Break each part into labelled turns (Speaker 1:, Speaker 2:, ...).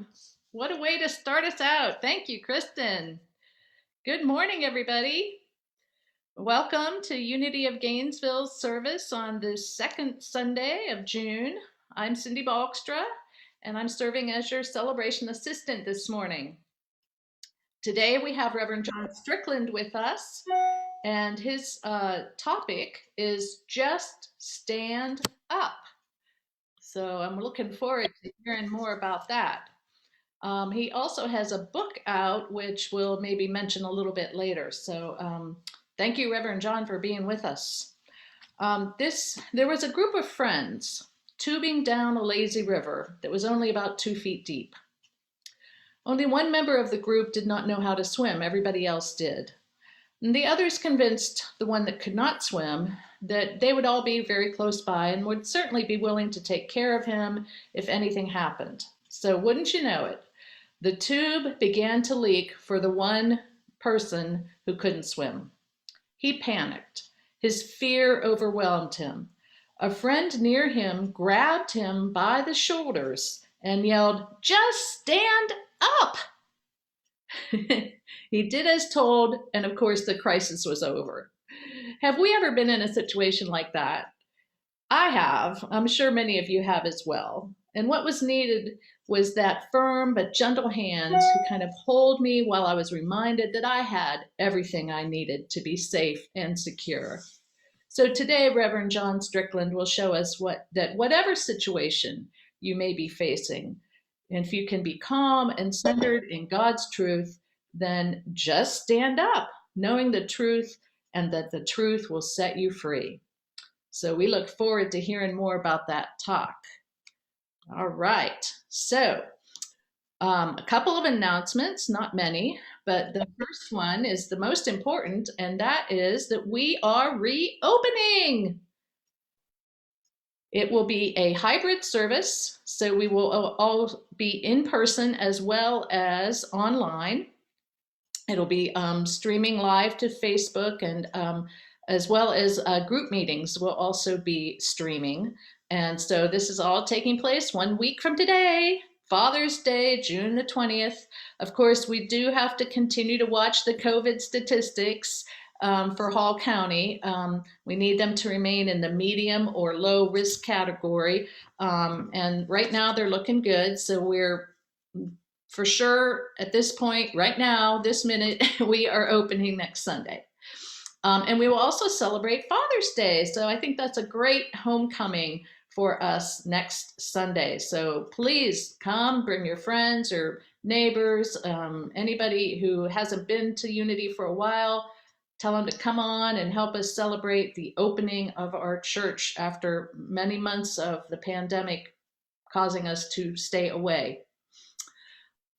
Speaker 1: Welcome. What a way to start us out. Thank you, Kristen. Good morning, everybody. Welcome to Unity of Gainesville's service on the second Sunday of June. I'm Cindy Balkstra, and I'm serving as your celebration assistant this morning. Today we have Reverend John Strickland with us, and his topic is Just Stand Up. So I'm looking forward to hearing more about that. He also has a book out, which we'll maybe mention a little bit later. So thank you, Reverend John, for being with us. There was a group of friends tubing down a lazy river that was only about 2 feet deep. Only one member of the group did not know how to swim. Everybody else did. And the others convinced the one that could not swim that they would all be very close by and would certainly be willing to take care of him if anything happened. So wouldn't you know it, the tube began to leak for the one person who couldn't swim. He panicked. His fear overwhelmed him. A friend near him grabbed him by the shoulders and yelled, "Just stand up!" He did as told, and of course the crisis was over. Have we ever been in a situation like that? I have. I'm sure many of you have as well. And what was needed was that firm but gentle hand to kind of hold me while I was reminded that I had everything I needed to be safe and secure. So today, Reverend John Strickland will show us that whatever situation you may be facing, and if you can be calm and centered in God's truth, then just stand up, knowing the truth and that the truth will set you free. So we look forward to hearing more about that talk. All right, so a couple of announcements, not many, but the first one is the most important, and that is that we are reopening. It will be a hybrid service, so we will all be in person as well as online. It'll be streaming live to Facebook, and as well as group meetings will also be streaming. And so this is all taking place 1 week from today, Father's Day, June the 20th. Of course, we do have to continue to watch the COVID statistics for Hall County. We need them to remain in the medium or low risk category. And right now they're looking good. So we're for sure at this point, right now, this minute, we are opening next Sunday. And we will also celebrate Father's Day. So I think that's a great homecoming for us next Sunday. So please come, bring your friends or neighbors, anybody who hasn't been to Unity for a while, tell them to come on and help us celebrate the opening of our church after many months of the pandemic causing us to stay away.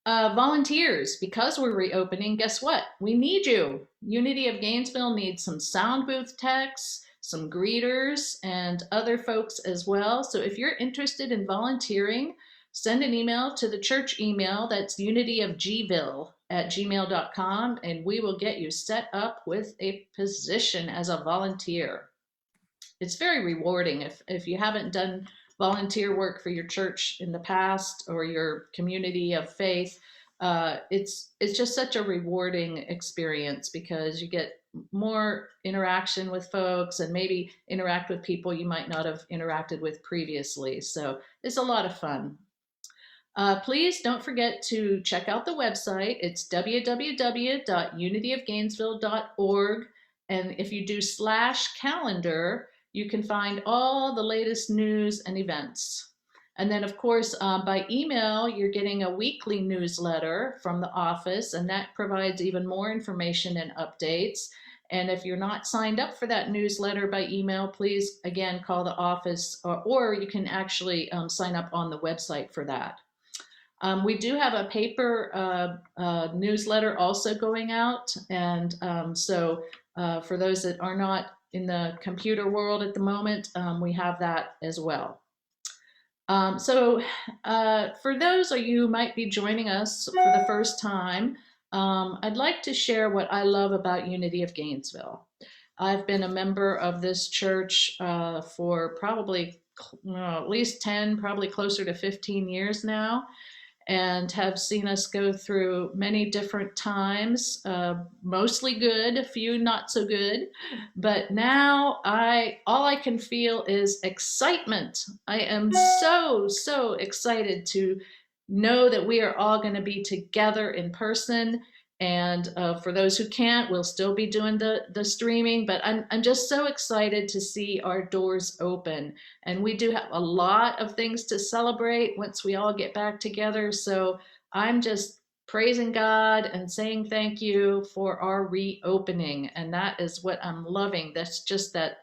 Speaker 1: Volunteers, because we're reopening, guess what? We need you. Unity of Gainesville needs some sound booth techs, some greeters, and other folks as well. So if you're interested in volunteering, send an email to the church email. That's unityofgville@gmail.com, and we will get you set up with a position as a volunteer. It's very rewarding if you haven't done volunteer work for your church in the past or your community of faith. It's just such a rewarding experience because you get more interaction with folks and maybe interact with people you might not have interacted with previously. So it's a lot of fun. Please don't forget to check out the website. It's www.unityofgainesville.org. And if you do /calendar, you can find all the latest news and events. And then, of course, by email, you're getting a weekly newsletter from the office, and that provides even more information and updates. And if you're not signed up for that newsletter by email, please, again, call the office, or you can actually sign up on the website for that. We do have a paper newsletter also going out. And so for those that are not in the computer world at the moment, we have that as well. So for those of you who might be joining us for the first time, I'd like to share what I love about Unity of Gainesville. I've been a member of this church for probably at least 10, probably closer to 15 years now. and have seen us go through many different times, mostly good, a few not so good. But now all I can feel is excitement. I am so excited to know that we are all going to be together in person. And for those who can't, we'll still be doing the streaming. But I'm just so excited to see our doors open. And we do have a lot of things to celebrate once we all get back together. So I'm just praising God and saying thank you for our reopening. And that is what I'm loving. That's just that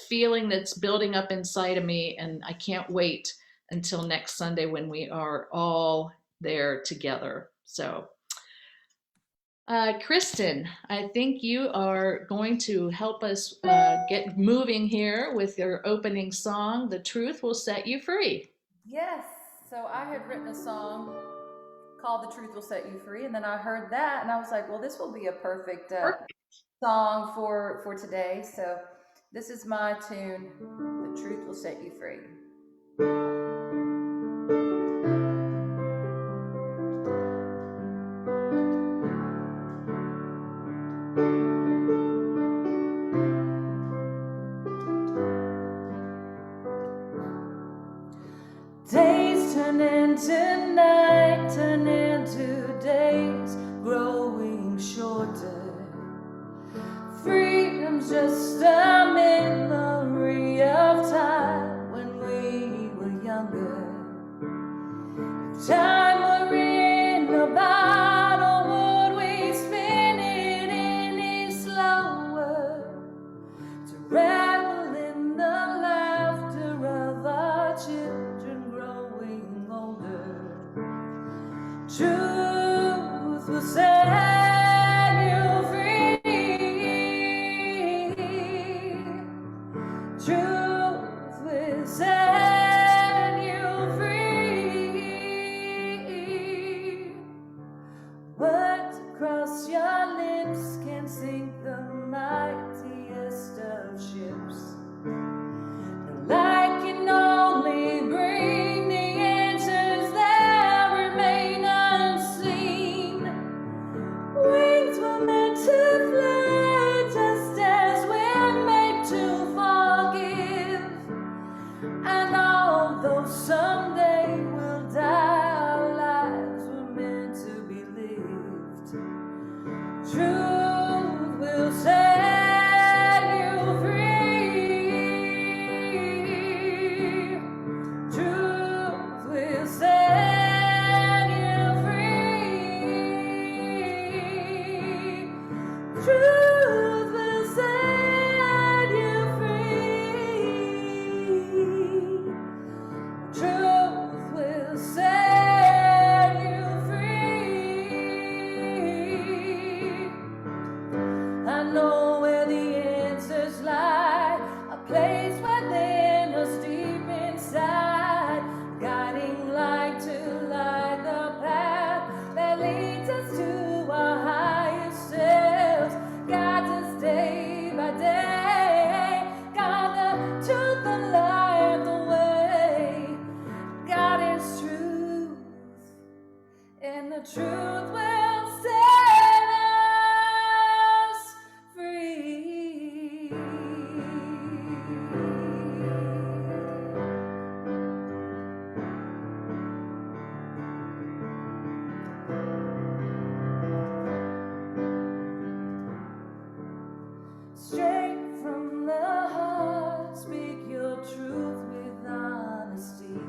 Speaker 1: feeling that's building up inside of me. And I can't wait until next Sunday when we are all there together. So Kristen, I think you are going to help us get moving here with your opening song, The Truth Will Set You Free.
Speaker 2: Yes. So I had written a song called The Truth Will Set You Free. And then I heard that and I was like, well, this will be a perfect song for today. So this is my tune, The Truth Will Set You Free. Days turn into night, turn into days, growing shorter. Freedom's just a memory of time when we were younger. If time were in a bottle, would we spin it any slower? To revel in the laughter of our children growing older. Truth will set you free. Truth will set you free. Words across your lips can sink the mightiest of ships. The light can only bring the answers that remain unseen. Wings were meant to fly just as we're made to forgive. And although someday we'll die, our lives were meant to be lived. Truth will set you free. Truth will set you free. Truth will set you free. Truth will set you free. I know where the answers lie, a place within us deep inside, guiding light to light the path that leads us to our highest selves, guides us day by day. God, the truth, the light, the way. God is truth, and the truth will set us free. Straight from the heart, speak your truth with honesty.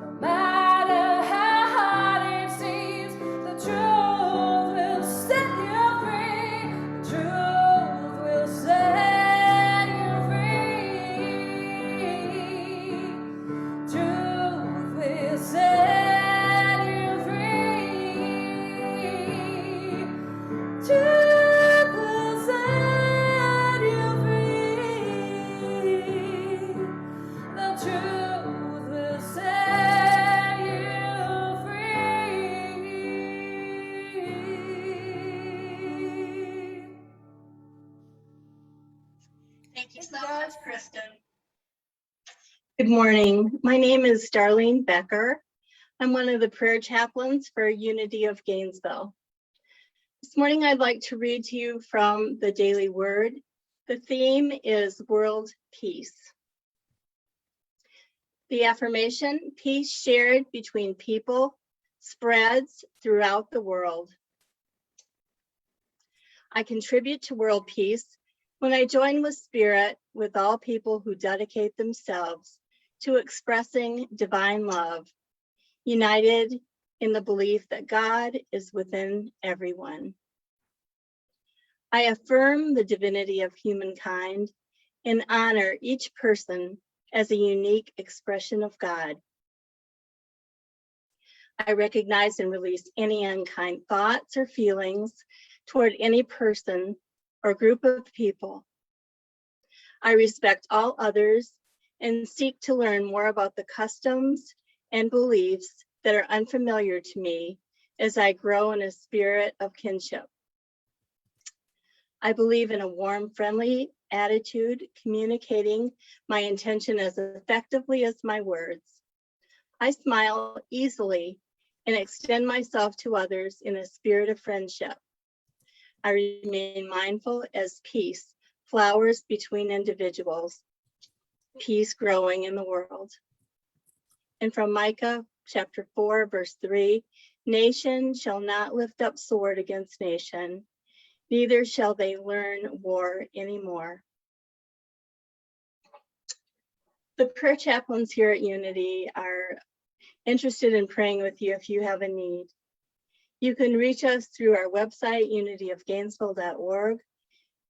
Speaker 2: No matter how hard it seems, the truth will set you free. The truth will set you free. Truth will set you free. Truth will set you free. The truth will set you free.
Speaker 3: Thank you so much, Kristen. Good morning. My name is Darlene Becker.
Speaker 4: I'm one of the prayer chaplains for Unity of Gainesville. This morning, I'd like to read to you from the Daily Word. The theme is World Peace. The affirmation, peace shared between people, spreads throughout the world. I contribute to world peace when I join with spirit with all people who dedicate themselves to expressing divine love, united in the belief that God is within everyone. I affirm the divinity of humankind and honor each person as a unique expression of God. I recognize and release any unkind thoughts or feelings toward any person or group of people. I respect all others and seek to learn more about the customs and beliefs that are unfamiliar to me as I grow in a spirit of kinship. I believe in a warm, friendly attitude, communicating my intention as effectively as my words. I smile easily and extend myself to others in a spirit of friendship. I remain mindful as peace flowers between individuals, peace growing in the world. And from Micah chapter 4, verse 3, nation shall not lift up sword against nation, neither shall they learn war anymore. The prayer chaplains here at Unity are interested in praying with you if you have a need. You can reach us through our website, unityofgainesville.org.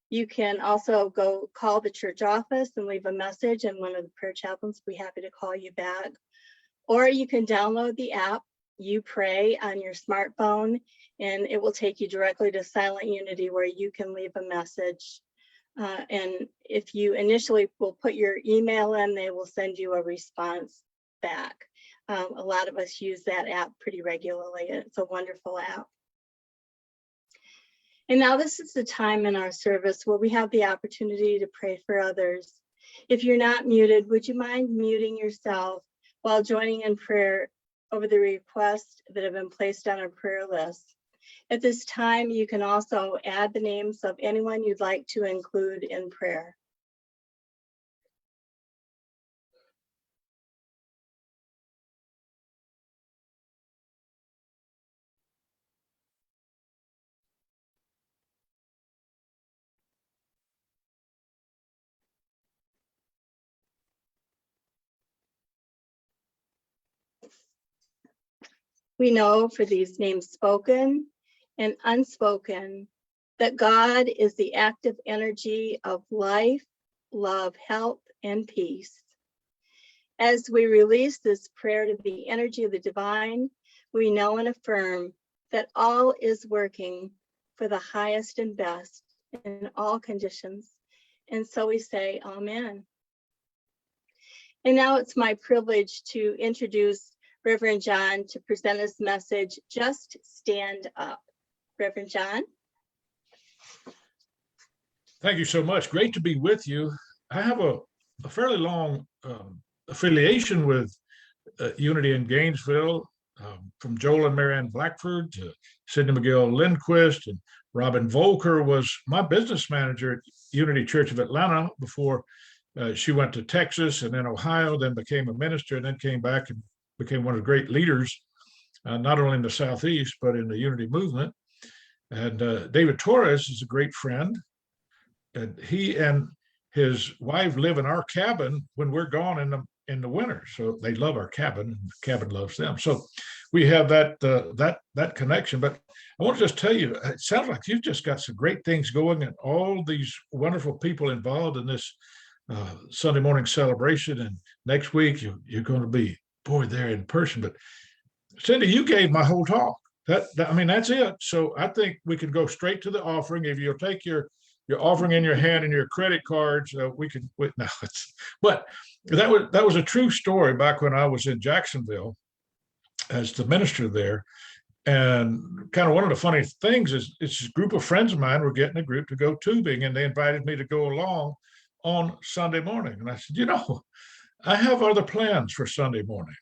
Speaker 4: You can also go call the church office and leave a message, and one of the prayer chaplains will be happy to call you back. Or you can download the app, You Pray, on your smartphone, and it will take you directly to Silent Unity where you can leave a message. And if you initially will put your email in, they will send you a response back. A lot of us use that app pretty regularly. It's a wonderful app. And now this is the time in our service where we have the opportunity to pray for others. If you're not muted, would you mind muting yourself while joining in prayer over the requests that have been placed on our prayer list? At this time, you can also add the names of anyone you'd like to include in prayer. We know for these names spoken and unspoken that God is the active energy of life, love, health, and peace. As we release this prayer to the energy of the divine, we know and affirm that all is working for the highest and best in all conditions. And so we say, Amen. And now it's my privilege to introduce Reverend John to present his message, Just Stand Up. Reverend John.
Speaker 5: Thank you so much. Great to be with you. I have a fairly long affiliation with Unity in Gainesville, from Joel and Marianne Blackford to Sidney McGill Lindquist, and Robin Volker was my business manager at Unity Church of Atlanta before she went to Texas and then Ohio, then became a minister, and then came back and became one of the great leaders, not only in the Southeast, but in the Unity movement. And David Torres is a great friend. And he and his wife live in our cabin when we're gone in the winter. So they love our cabin, and the cabin loves them. So we have that connection. But I want to just tell you, it sounds like you've just got some great things going, and all these wonderful people involved in this Sunday morning celebration. And next week you're going to be, boy, there in person. But Cindy, you gave my whole talk. I mean, that's it. So I think we can go straight to the offering. If you'll take your offering in your hand and your credit cards, we can. No, but that was a true story back when I was in Jacksonville as the minister there. And kind of one of the funny things is it's a group of friends of mine were getting a group to go tubing, and they invited me to go along on Sunday morning. And I said, I have other plans for Sunday morning.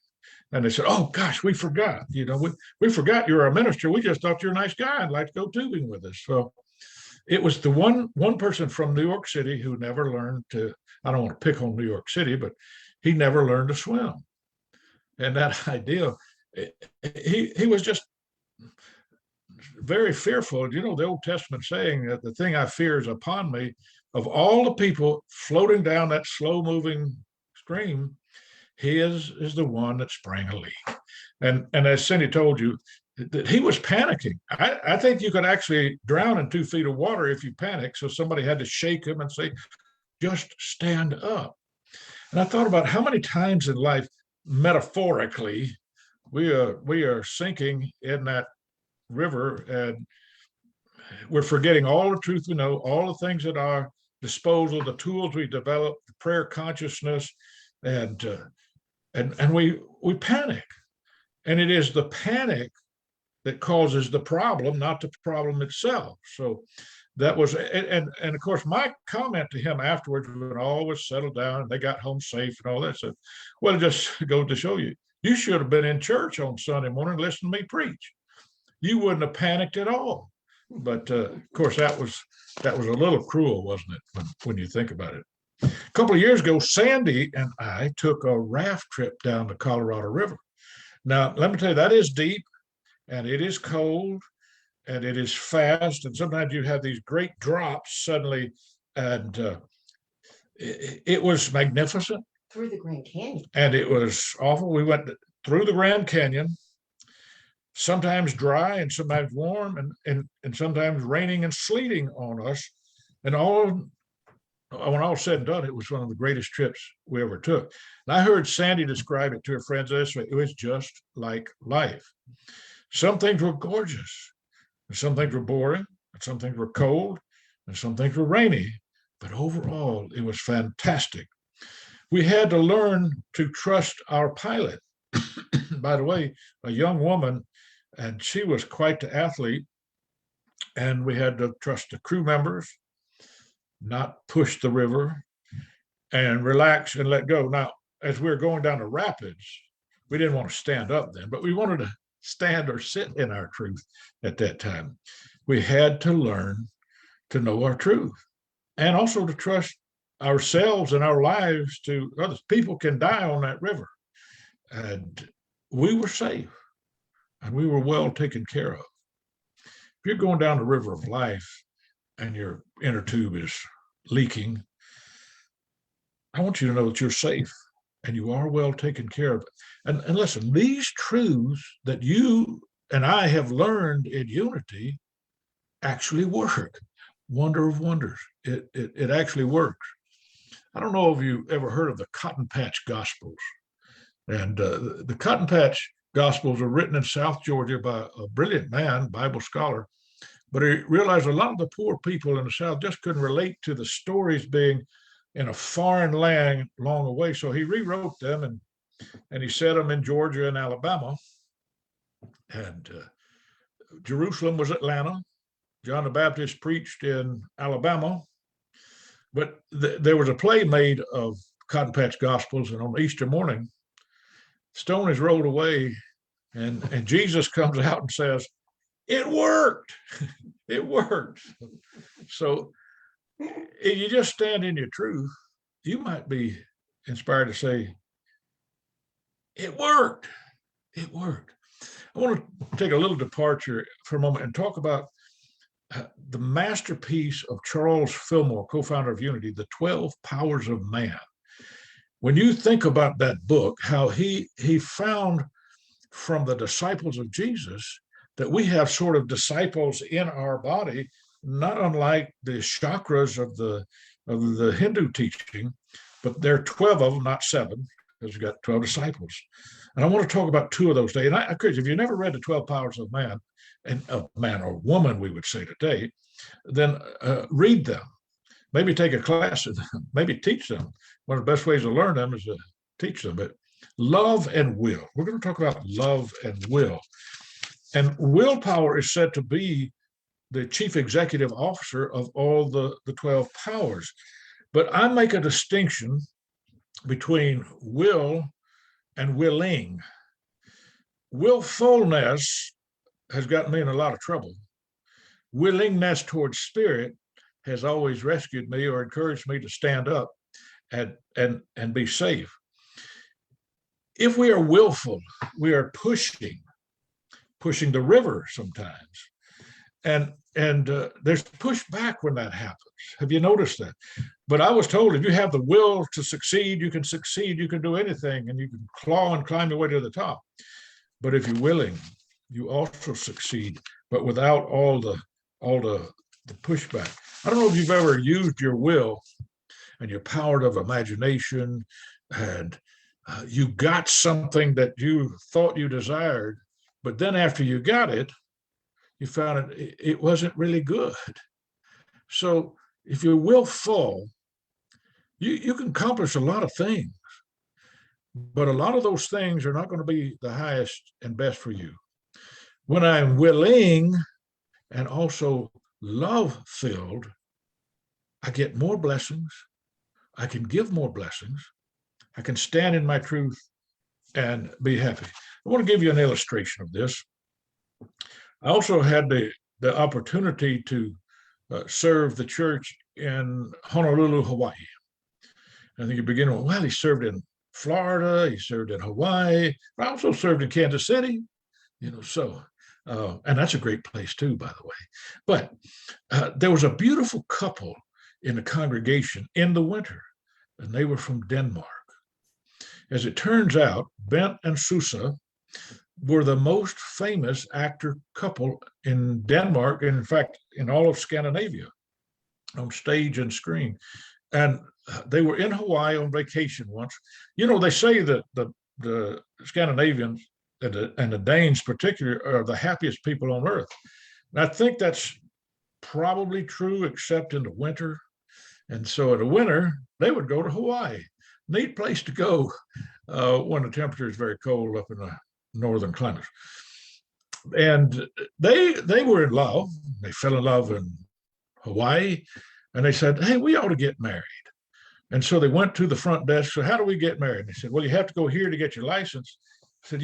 Speaker 5: And they said, "Oh gosh, we forgot. We forgot you're a minister. We just thought you're a nice guy and like to go tubing with us." So it was the one person from New York City who never learned to. I don't want to pick on New York City, but he never learned to swim. And that idea, he was just very fearful. The Old Testament saying that the thing I fear is upon me. Of all the people floating down that slow moving stream, his is the one that sprang a leak. And as Cindy told you, that he was panicking. I think you could actually drown in 2 feet of water if you panic. So somebody had to shake him and say, just stand up. And I thought about how many times in life, metaphorically, we are sinking in that river, and we're forgetting all the truth we know, all the things at our disposal, the tools we developed, the prayer consciousness, and we panic. And it is the panic that causes the problem, not the problem itself. So that was, and of course, my comment to him afterwards, when all was settled down and they got home safe and all that, said, well, it just goes to show you, you should have been in church on Sunday morning listening to me preach. You wouldn't have panicked at all. But of course, that was a little cruel, wasn't it, when you think about it? A couple of years ago, Sandy and I took a raft trip down the Colorado River. Now, let me tell you, that is deep, and it is cold, and it is fast, and sometimes you have these great drops suddenly, and it was magnificent.
Speaker 3: Through the Grand Canyon.
Speaker 5: And it was awful. We went through the Grand Canyon, sometimes dry and sometimes warm, and sometimes raining and sleeting on us. And when all said and done, it was one of the greatest trips we ever took. And I heard Sandy describe it to her friends this way: it was just like life. Some things were gorgeous, and some things were boring, and some things were cold, and some things were rainy. But overall, it was fantastic. We had to learn to trust our pilot. By the way, a young woman, and she was quite the athlete, and we had to trust the crew members, not push the river, and relax and let go. Now, as we were going down the rapids, we didn't want to stand up then, but we wanted to stand or sit in our truth at that time. We had to learn to know our truth, and also to trust ourselves and our lives to others. People can die on that river, and we were safe, and we were well taken care of. If you're going down the river of life and your inner tube is leaking, I want you to know that you're safe and you are well taken care of. And listen, these truths that you and I have learned in unity actually work. Wonder of wonders. It actually works. I don't know if you ever heard of the Cotton Patch Gospels. And the Cotton Patch Gospels are written in South Georgia by a brilliant man, Bible scholar. But he realized a lot of the poor people in the South just couldn't relate to the stories being in a foreign land long away. So he rewrote them and he set them in Georgia and Alabama. And Jerusalem was Atlanta. John the Baptist preached in Alabama. But there was a play made of Cotton Patch Gospels, and on Easter morning, stone is rolled away, and Jesus comes out and says, "It worked." It worked. So if you just stand in your truth, you might be inspired to say, "It worked. It worked." I want to take a little departure for a moment and talk about the masterpiece of Charles Fillmore, co-founder of Unity, The 12 Powers of Man. When you think about that book, how he found from the disciples of Jesus that we have sort of disciples in our body, not unlike the chakras of the Hindu teaching, but there are 12 of them, not 7, because you've got 12 disciples. And I want to talk about 2 of those days. And I encourage you, if you've never read The 12 Powers of Man, and of man or woman, we would say today, then read them. Maybe take a class of them, maybe teach them. One of the best ways to learn them is to teach them. But love and will. We're going to talk about love and will. And willpower is said to be the chief executive officer of all the 12 powers. But I make a distinction between will and willing. willfulness has gotten me in a lot of trouble. Willingness towards spirit has always rescued me or encouraged me to stand up and be safe. If we are willful, we are pushing the river sometimes. And there's pushback when that happens. Have you noticed that? But I was told if you have the will to succeed, you can do anything, and you can claw and climb your way to the top. But if you're willing, you also succeed, but without all the pushback. I don't know if you've ever used your will and your power of imagination, and you got something that you thought you desired, but then after you got it, you found it wasn't really good. So if you're willful, you can accomplish a lot of things, but a lot of those things are not going to be the highest and best for you. When I'm willing and also love-filled, I get more blessings. I can give more blessings. I can stand in my truth and be happy. I want to give you an illustration of this. I also had the opportunity to serve the church in Honolulu, Hawaii. I think you begin with, well, he served in Florida, he served in Hawaii, I also served in Kansas City, and that's a great place too, by the way. But there was a beautiful couple in the congregation in the winter, and they were from Denmark. As it turns out, Bent and Susa were the most famous actor couple in Denmark, and in fact, in all of Scandinavia, on stage and screen. And they were in Hawaii on vacation once. They say that the Scandinavians and the Danes particularly are the happiest people on earth. And I think that's probably true, except in the winter. And so in the winter, they would go to Hawaii. Neat place to go when the temperature is very cold up in the northern climates. And they were in love. They fell in love in Hawaii, and they said, hey, we ought to get married. And so they went to the front desk. So how do we get married? And they said, well, you have to go here to get your license. I said,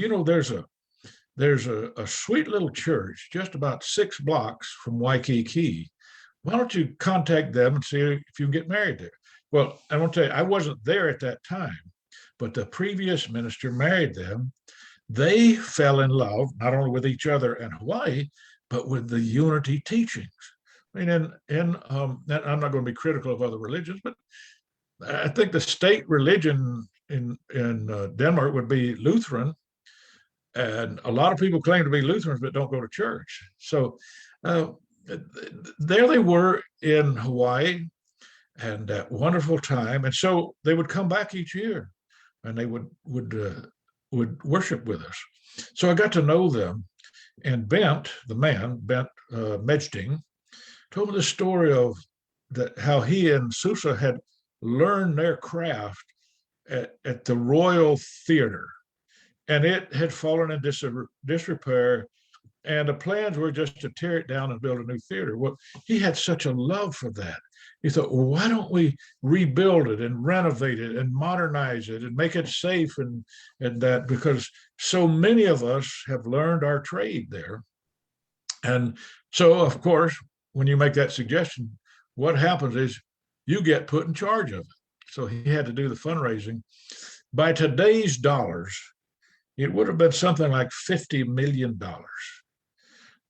Speaker 5: there's a sweet little church just about 6 blocks from Waikiki. Why don't you contact them and see if you can get married there? Well, I want to tell you, I wasn't there at that time, but the previous minister married them. They fell in love, not only with each other in Hawaii, but with the unity teachings. I mean, and I'm not going to be critical of other religions, but I think the state religion in Denmark would be Lutheran, and a lot of people claim to be Lutherans but don't go to church. So there they were in Hawaii, and that wonderful time. And so they would come back each year, and they would worship with us. So I got to know them, and Bent Mejding, told me the story of how he and Susa had learned their craft at the Royal Theater, and it had fallen in disrepair, and the plans were just to tear it down and build a new theater. Well, he had such a love for that. He thought, well, why don't we rebuild it and renovate it and modernize it and make it safe and that, because so many of us have learned our trade there. And so, of course, when you make that suggestion, what happens is you get put in charge of it. So he had to do the fundraising. By today's dollars, it would have been something like $50 million.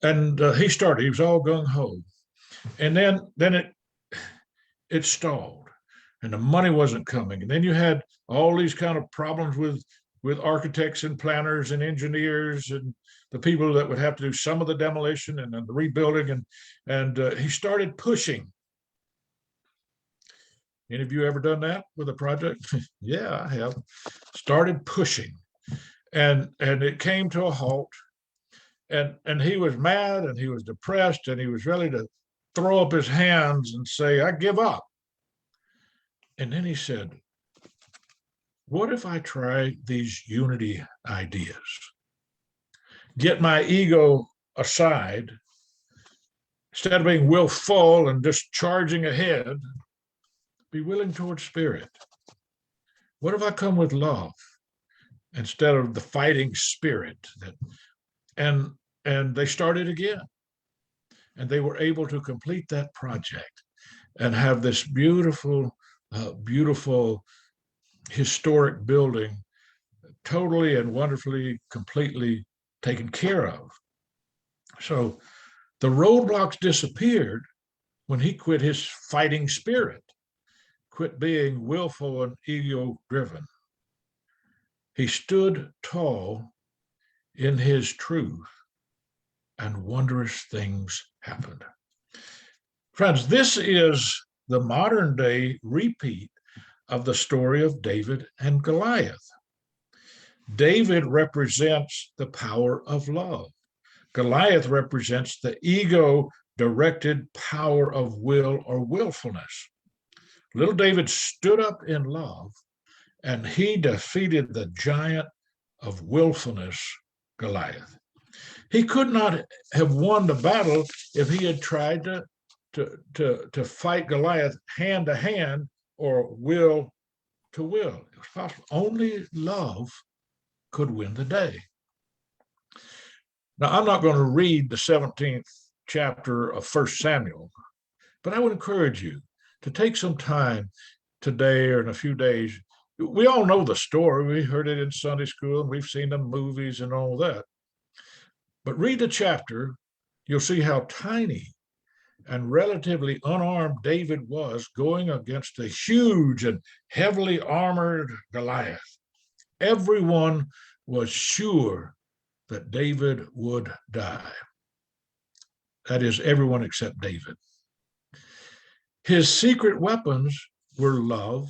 Speaker 5: And he was all gung-ho. And then it stalled, and the money wasn't coming. And then you had all these kind of problems with architects and planners and engineers and the people that would have to do some of the demolition and then the rebuilding. And he started pushing. Any of you ever done that with a project? Yeah, I have. Started pushing, and it came to a halt. And he was mad, and he was depressed, and he was ready to throw up his hands and say, I give up. And then he said, what if I try these unity ideas? Get my ego aside, instead of being willful and just charging ahead, be willing towards spirit. What if I come with love instead of the fighting spirit. And they started again. And they were able to complete that project and have this beautiful, beautiful historic building totally and wonderfully, completely taken care of. So the roadblocks disappeared when he quit his fighting spirit, quit being willful and ego driven. He stood tall in his truth, and wondrous things happened. Friends, this is the modern day repeat of the story of David and Goliath. David represents the power of love. Goliath represents the ego-directed power of will or willfulness. Little David stood up in love, and he defeated the giant of willfulness, Goliath. He could not have won the battle if he had tried to fight Goliath hand to hand or will to will. It was possible. Only love could win the day. Now, I'm not going to read the 17th chapter of 1 Samuel, but I would encourage you to take some time today or in a few days. We all know the story. We heard it in Sunday school, and we've seen the movies and all that. But read the chapter, you'll see how tiny and relatively unarmed David was going against a huge and heavily armored Goliath. Everyone was sure that David would die. That is, everyone except David. His secret weapons were love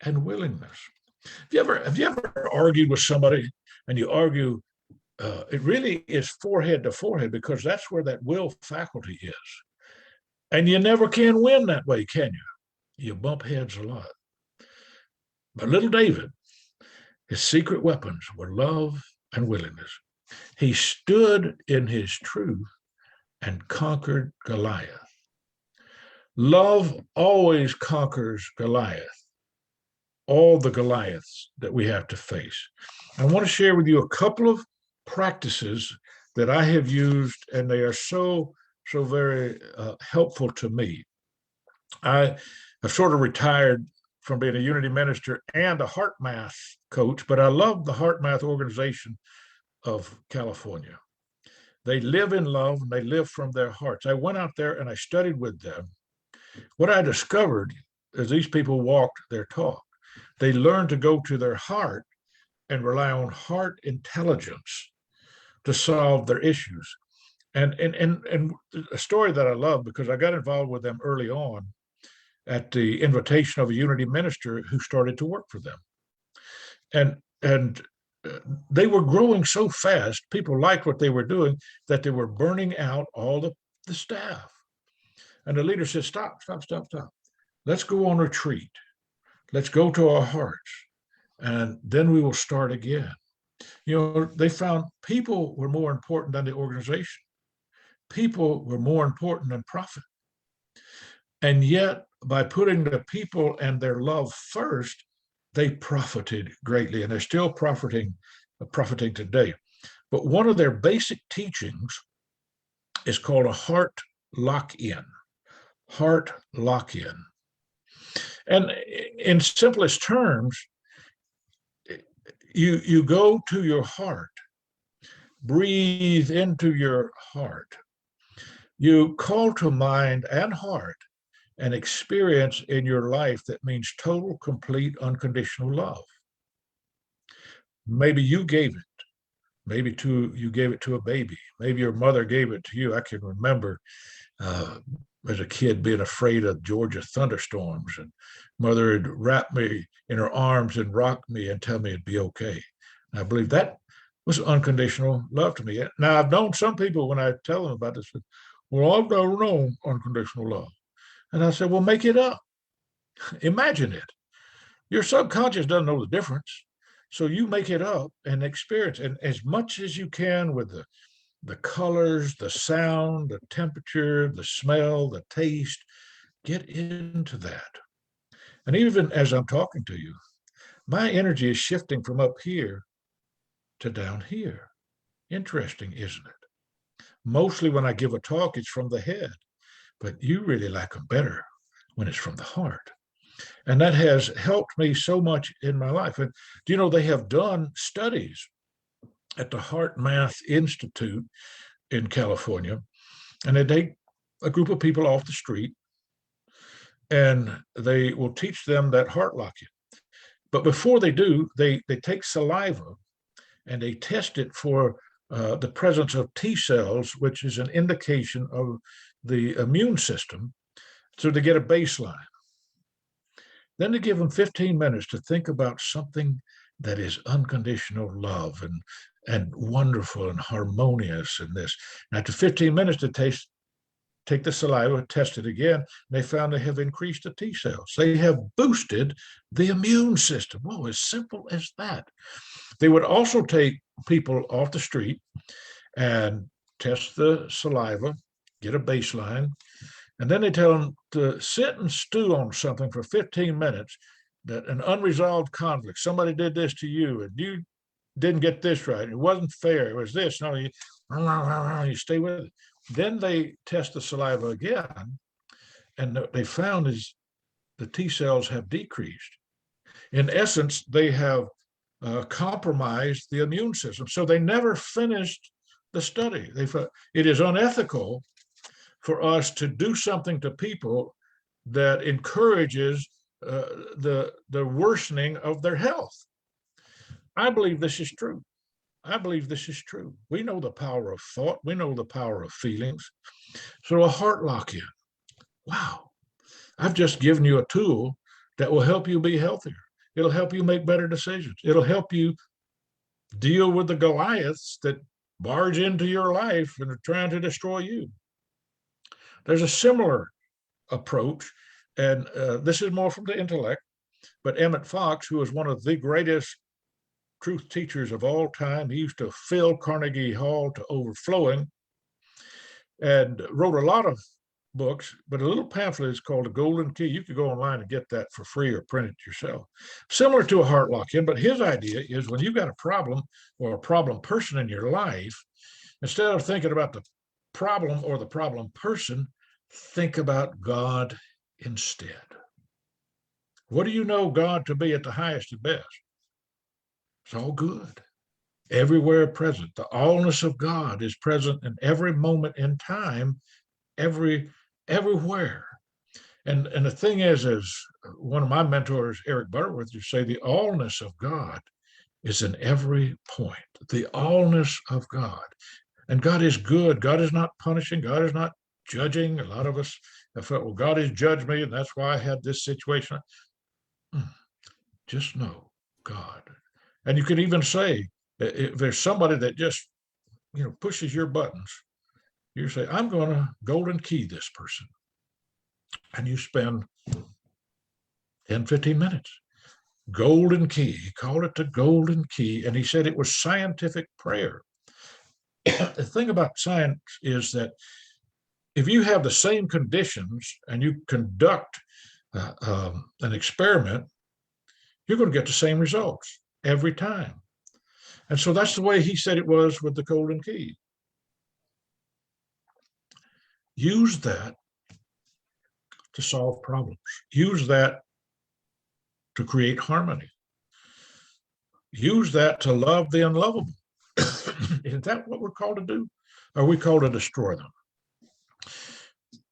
Speaker 5: and willingness. Have you ever argued with somebody and you argue, it really is forehead to forehead because that's where that will faculty is. And you never can win that way, can you? You bump heads a lot. But little David, his secret weapons were love and willingness. He stood in his truth and conquered Goliath. Love always conquers Goliath, all the Goliaths that we have to face. I want to share with you a couple of practices that I have used, and they are so very helpful to me. I have sort of retired from being a Unity minister and a heart math coach, but I love the heart math organization of California. They live in love and they live from their hearts. I went out there and I studied with them. What I discovered as these people walked their talk, they learned to go to their heart and rely on heart intelligence to solve their issues. And a story that I love, because I got involved with them early on at the invitation of a Unity minister who started to work for them. And they were growing so fast, people liked what they were doing, that they were burning out all the staff. And the leader said, stop. Let's go on retreat. Let's go to our hearts. And then we will start again. You know, they found people were more important than the organization. People were more important than profit. And yet, by putting the people and their love first, they profited greatly, and they're still profiting today. But one of their basic teachings is called a heart lock-in. Heart lock-in. And in simplest terms, you go to your heart, breathe into your heart. You call to mind and heart an experience in your life that means total, complete, unconditional love. Maybe you gave it. Maybe you gave it to a baby. Maybe your mother gave it to you. I can remember as a kid being afraid of Georgia thunderstorms, and mother would wrap me in her arms and rock me and tell me it'd be okay. And I believe that was unconditional love to me. Now, I've known some people when I tell them about this, well, I've never known unconditional love. And I said, well, make it up. Imagine it. Your subconscious doesn't know the difference. So you make it up and experience. And as much as you can with the colors, the sound, the temperature, the smell, the taste, get into that. And even as I'm talking to you, my energy is shifting from up here to down here. Interesting, isn't it? Mostly when I give a talk, it's from the head, but you really like them better when it's from the heart. And that has helped me so much in my life. And do you know, they have done studies at the Heart Math Institute in California, and they take a group of people off the street and they will teach them that heart locking. But before they do, they take saliva and they test it for the presence of T cells, which is an indication of the immune system, so they get a baseline. Then they give them 15 minutes to think about something that is unconditional love and wonderful and harmonious and this. And after 15 minutes, they take the saliva, test it again, and they found they have increased the T cells. They have boosted the immune system. Oh, as simple as that. They would also take people off the street and test the saliva, get a baseline, and then they tell them to sit and stew on something for 15 minutes, that an unresolved conflict, somebody did this to you and you didn't get this right, it wasn't fair, it was this, no, you stay with it. Then they test the saliva again, and what they found is the T cells have decreased. In essence, they have compromised the immune system. So they never finished the study. It is unethical for us to do something to people that encourages the worsening of their health. I believe this is true. I believe this is true. We know the power of thought. We know the power of feelings. So a heart lock-in. Wow. I've just given you a tool that will help you be healthier. It'll help you make better decisions. It'll help you deal with the Goliaths that barge into your life and are trying to destroy you. There's a similar approach, and this is more from the intellect, but Emmett Fox, who is one of the greatest truth teachers of all time, he used to fill Carnegie Hall to overflowing and wrote a lot of books, but a little pamphlet is called The Golden Key. You could go online and get that for free or print it yourself. Similar to a heart lock-in, but his idea is when you've got a problem or a problem person in your life, instead of thinking about the problem or the problem person, think about God instead. What do you know God to be at the highest and best? It's all good. Everywhere present. The allness of God is present in every moment in time, everywhere. And the thing is one of my mentors, Eric Butterworth, used to say, the allness of God is in every point. The allness of God. And God is good. God is not punishing. God is not judging. A lot of us have felt, well, God has judged me, and that's why I had this situation. Just know God. And you could even say, if there's somebody that just, pushes your buttons, you say, I'm going to golden key this person. And you spend 10, 15 minutes. Golden key. He called it the golden key. And he said it was scientific prayer. The thing about science is that if you have the same conditions and you conduct an experiment, you're going to get the same results every time. And so that's the way he said it was with the golden key. Use that to solve problems. Use that to create harmony. Use that to love the unlovable. Is that what we're called to do? Or are we called to destroy them?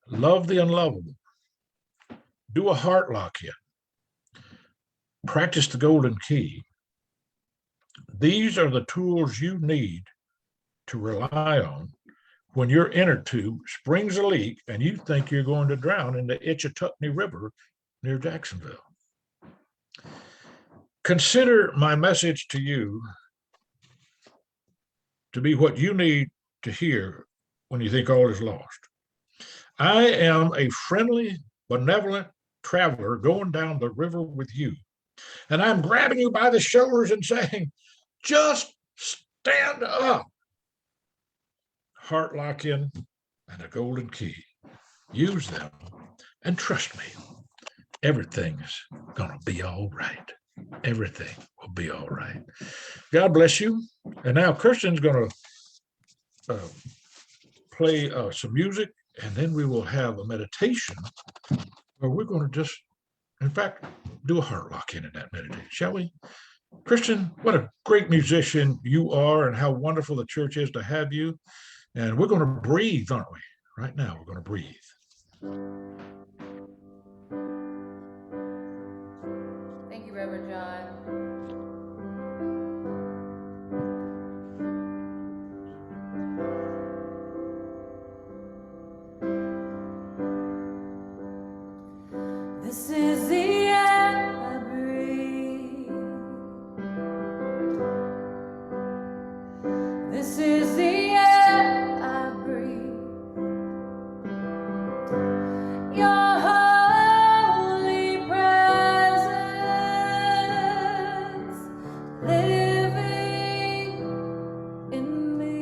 Speaker 5: Love the unlovable. Do a heart lock-in. Practice the golden key. These are the tools you need to rely on when your inner tube springs a leak and you think you're going to drown in the Itchituckney River near Jacksonville. Consider my message to you to be what you need to hear when you think all is lost. I am a friendly, benevolent traveler going down the river with you. And I'm grabbing you by the shoulders and saying, just stand up. Heart lock-in and a golden key. Use them and trust me, everything's going to be all right. Everything will be all right. God bless you. And now Kirsten's going to play some music, and then we will have a meditation where we're going to just, in fact, do a heart lock in that meditation, shall we? Christian, what a great musician you are, and how wonderful the church is to have you. And we're going to breathe, aren't we? Right now, we're going to breathe.
Speaker 2: Thank you, Reverend John. This is the air I breathe. This is the air I breathe. Your holy presence living in me.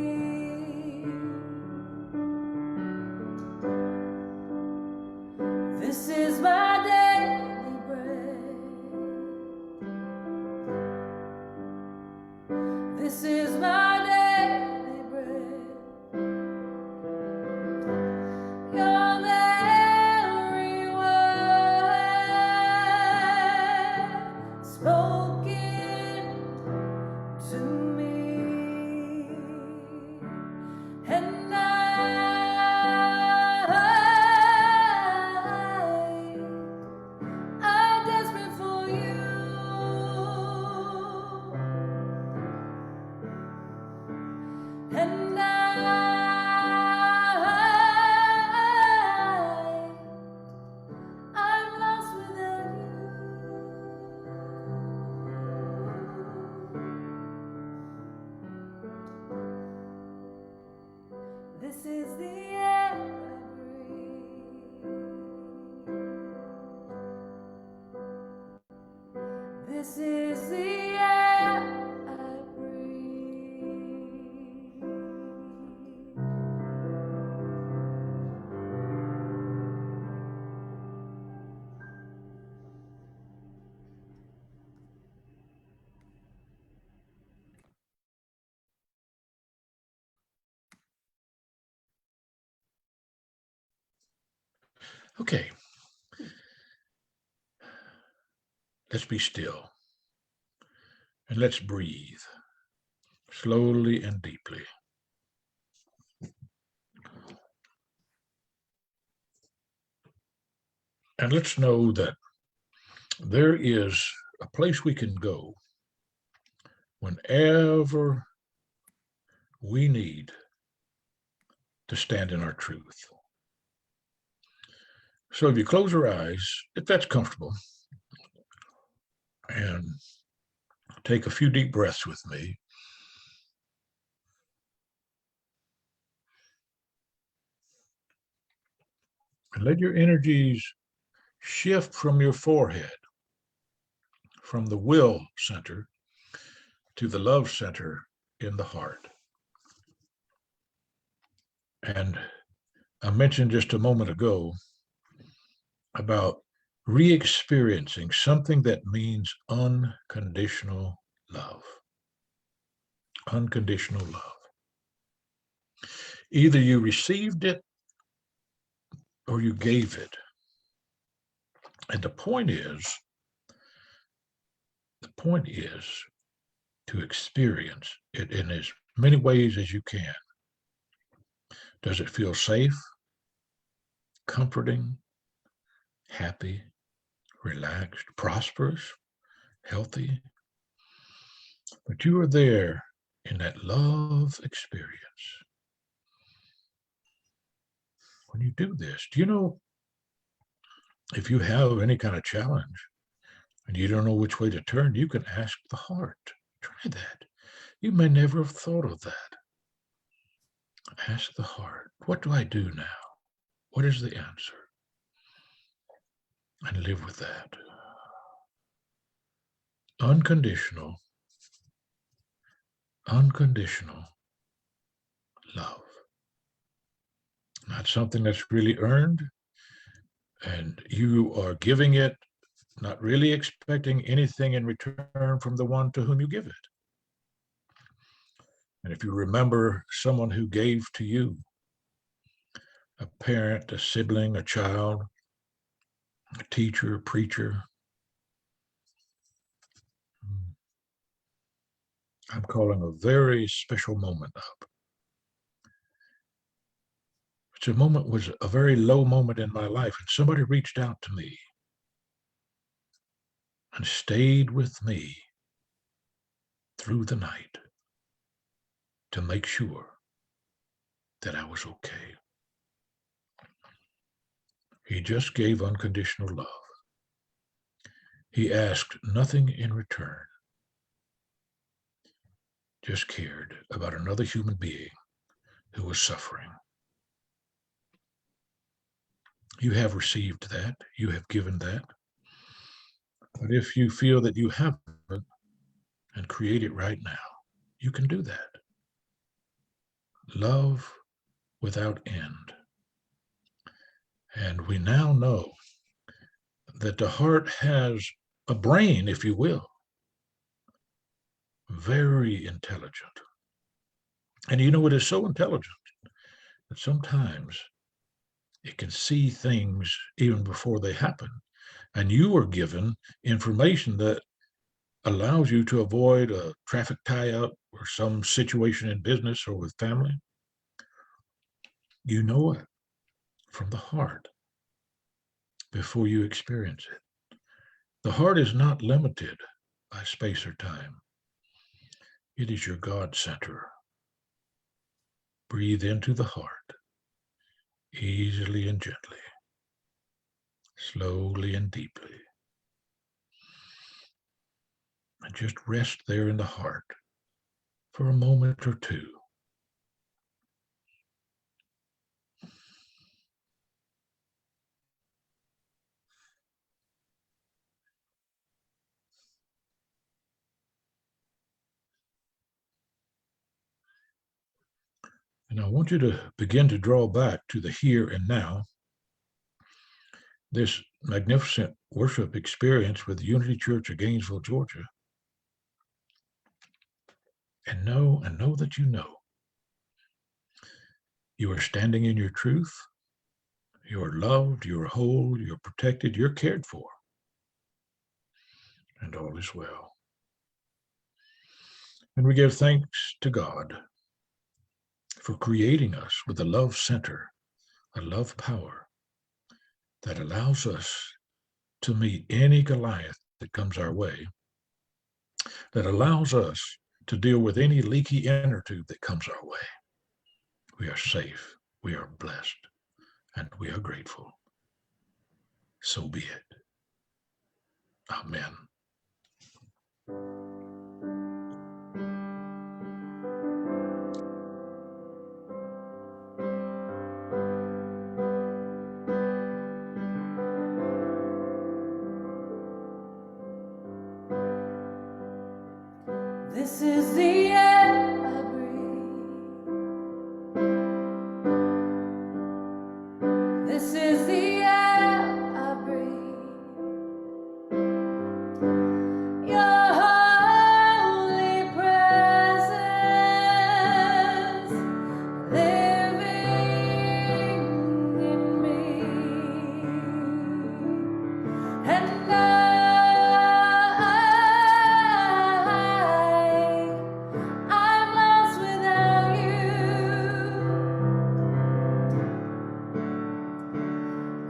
Speaker 2: This is my daily bread. This is my daily bread. Your very word spoken to me, and I'm desperate for you, and I'm lost without you. This is the air I breathe. This is the air I breathe.
Speaker 5: Okay. Let's be still. And let's breathe slowly and deeply. And let's know that there is a place we can go whenever we need to stand in our truth. So if you close your eyes, if that's comfortable, and take a few deep breaths with me. And let your energies shift from your forehead, from the will center to the love center in the heart. And I mentioned just a moment ago about re-experiencing something that means unconditional love. Unconditional love. Either you received it or you gave it. And the point is to experience it in as many ways as you can. Does it feel safe, comforting, happy, relaxed, prosperous, healthy? But you are there in that love experience. When you do this, do you know, if you have any kind of challenge and you don't know which way to turn, you can ask the heart. Try that. You may never have thought of that. Ask the heart, what do I do now? What is the answer? And live with that. Unconditional love. Not something that's really earned, and you are giving it not really expecting anything in return from the one to whom you give it. And if you remember someone who gave to you, a parent, a sibling, a child, a teacher, a preacher, I'm calling a very special moment up. It's a moment, was a very low moment in my life, and somebody reached out to me and stayed with me through the night to make sure that I was okay. He just gave unconditional love. He asked nothing in return, just cared about another human being who was suffering. You have received that, you have given that. But if you feel that you haven't and create it right now, you can do that. Love without end. And we now know that the heart has a brain, if you will, very intelligent. And you know, it is so intelligent that sometimes it can see things even before they happen. And you are given information that allows you to avoid a traffic tie-up or some situation in business or with family. You know it from the heart before you experience it. The heart is not limited by space or time. It is your God center. Breathe into the heart, easily and gently, slowly and deeply. And just rest there in the heart for a moment or two. And I want you to begin to draw back to the here and now, this magnificent worship experience with Unity Church of Gainesville, Georgia. And know that you know. You are standing in your truth. You are loved, you are whole, you're protected, you're cared for. And all is well. And we give thanks to God for creating us with a love center, a love power that allows us to meet any Goliath that comes our way, that allows us to deal with any leaky inner tube that comes our way. We are safe, we are blessed, and we are grateful. So be it. Amen.
Speaker 2: This is the air I breathe. This is the air I breathe. Your holy presence living in me. And I'm lost without you.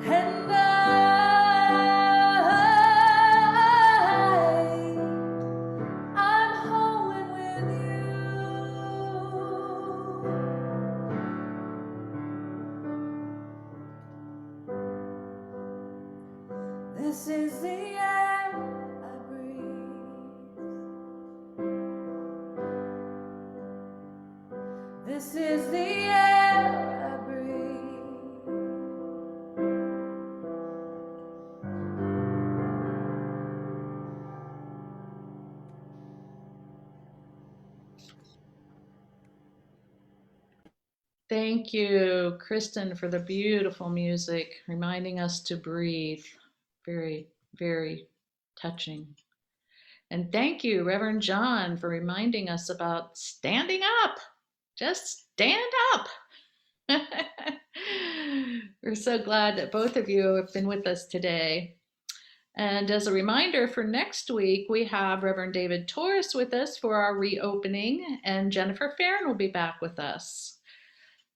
Speaker 2: And I'm whole when with you. This is the air I breathe. This is the air I breathe.
Speaker 1: Thank you, Kristen, for the beautiful music, reminding us to breathe. Very, very touching. And thank you, Reverend John, for reminding us about standing up. Just stand up. We're so glad that both of you have been with us today. And as a reminder, for next week, we have Reverend David Torres with us for our reopening, and Jennifer Farron will be back with us.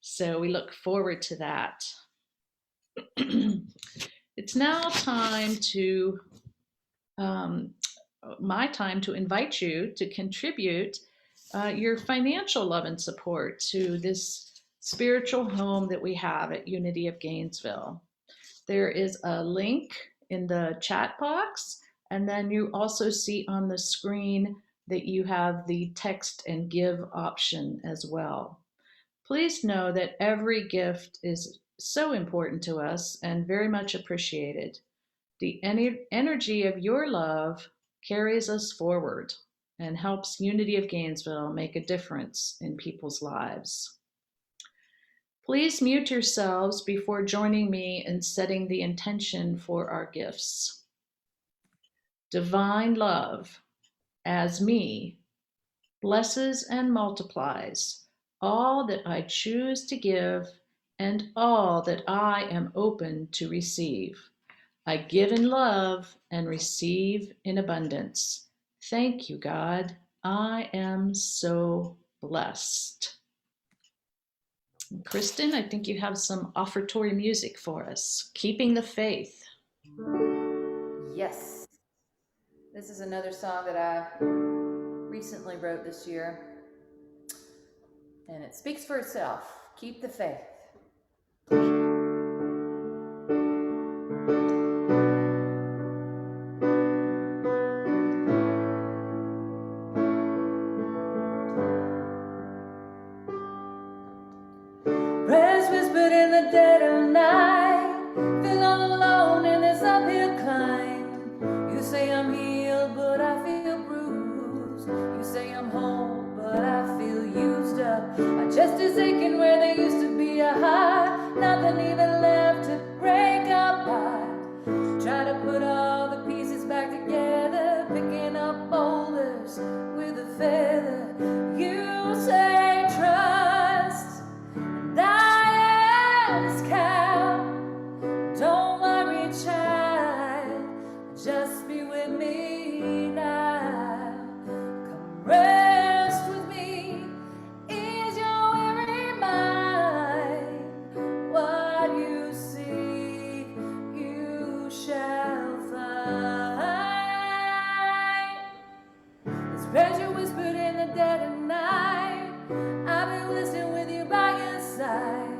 Speaker 1: So we look forward to that. It's now time to, my time to invite you to contribute your financial love and support to this spiritual home that we have at Unity of Gainesville. There is a link in the chat box, and then you also see on the screen that you have the text and give option as well. Please know that every gift is so important to us and very much appreciated. The energy of your love carries us forward and helps Unity of Gainesville make a difference in people's lives. Please mute yourselves before joining me in setting the intention for our gifts. Divine love, as me, blesses and multiplies all that I choose to give and all that I am open to receive. I give in love and receive in abundance. Thank you, God. I am so blessed. Kristen, I think you have some offertory music for us. Keeping the Faith.
Speaker 2: Yes. This is another song that I recently wrote this year. And it speaks for itself. Keep the faith. Prayers whispered in the dead of night, feel all alone in this uphill climb. You say I'm healed, but I feel bruised. You say I'm whole, but I feel used up. My chest is aching where there used to be a heart. Nothing even left to break apart. Try to put all the pieces back together, picking up boulders with a feather. You say trust, and I ask how. Don't worry, child, just be with me now. Come rest with me, ease your weary mind. What you seek, you shall find. There's treasure whispered in the dead of night. I've been listening with you by your side,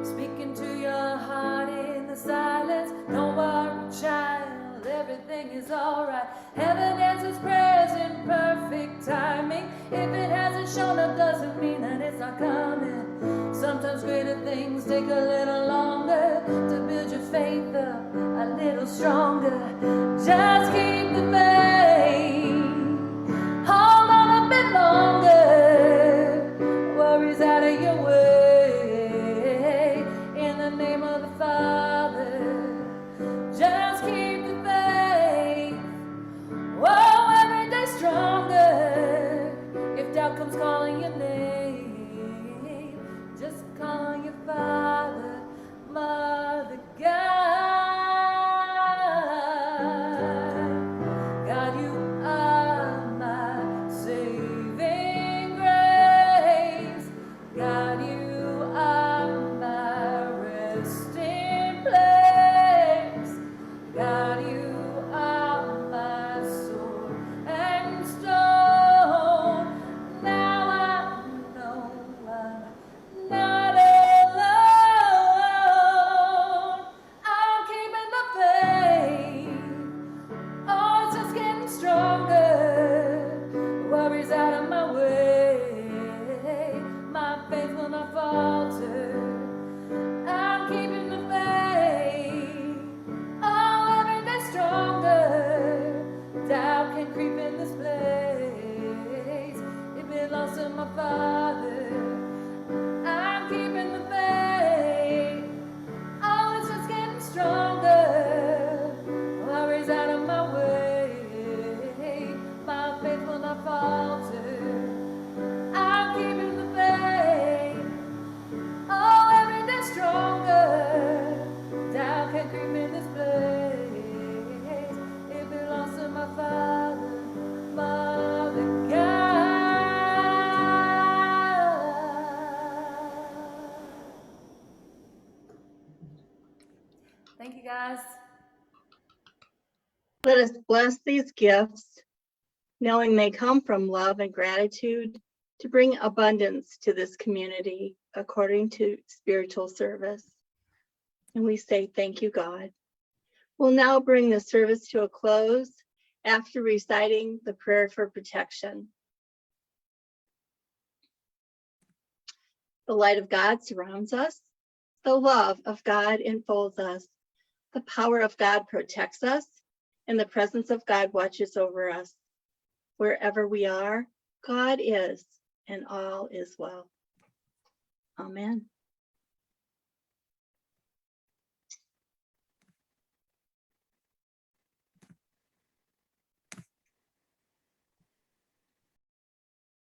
Speaker 2: speaking to your heart in the silence. Don't worry, child, everything is alright. Heaven answers prayers in perfect timing. If it hasn't shown up, doesn't mean that it's not coming. Sometimes greater things take a little longer to build your faith up a little stronger. Just keep the faith. Hold on a bit longer. Worries out of your way. In the name of the Father, just keep the faith. Whoa, every day stronger. If doubt comes calling your name, just call your Father, Mother, God. God, you are my saving grace. God, you are my resting place. God, you are my sword and stone. Now I know I'm not alone. I'm keeping the faith. Oh, it's just getting stronger. Worries out of my way. My faith will not falter. I'm keeping the faith. Oh, every day stronger. Doubt can creep in this place. It belongs to my Father. I'm keeping the faith. Oh, it's just getting stronger. Worries out of my way.
Speaker 4: Let us bless these gifts, knowing they come from love and gratitude to bring abundance to this community according to spiritual service. And we say, thank you, God. We'll now bring the service to a close after reciting the prayer for protection. The light of God surrounds us. The love of God enfolds us. The power of God protects us, and the presence of God watches over us. Wherever we are, God is, and all is well. Amen.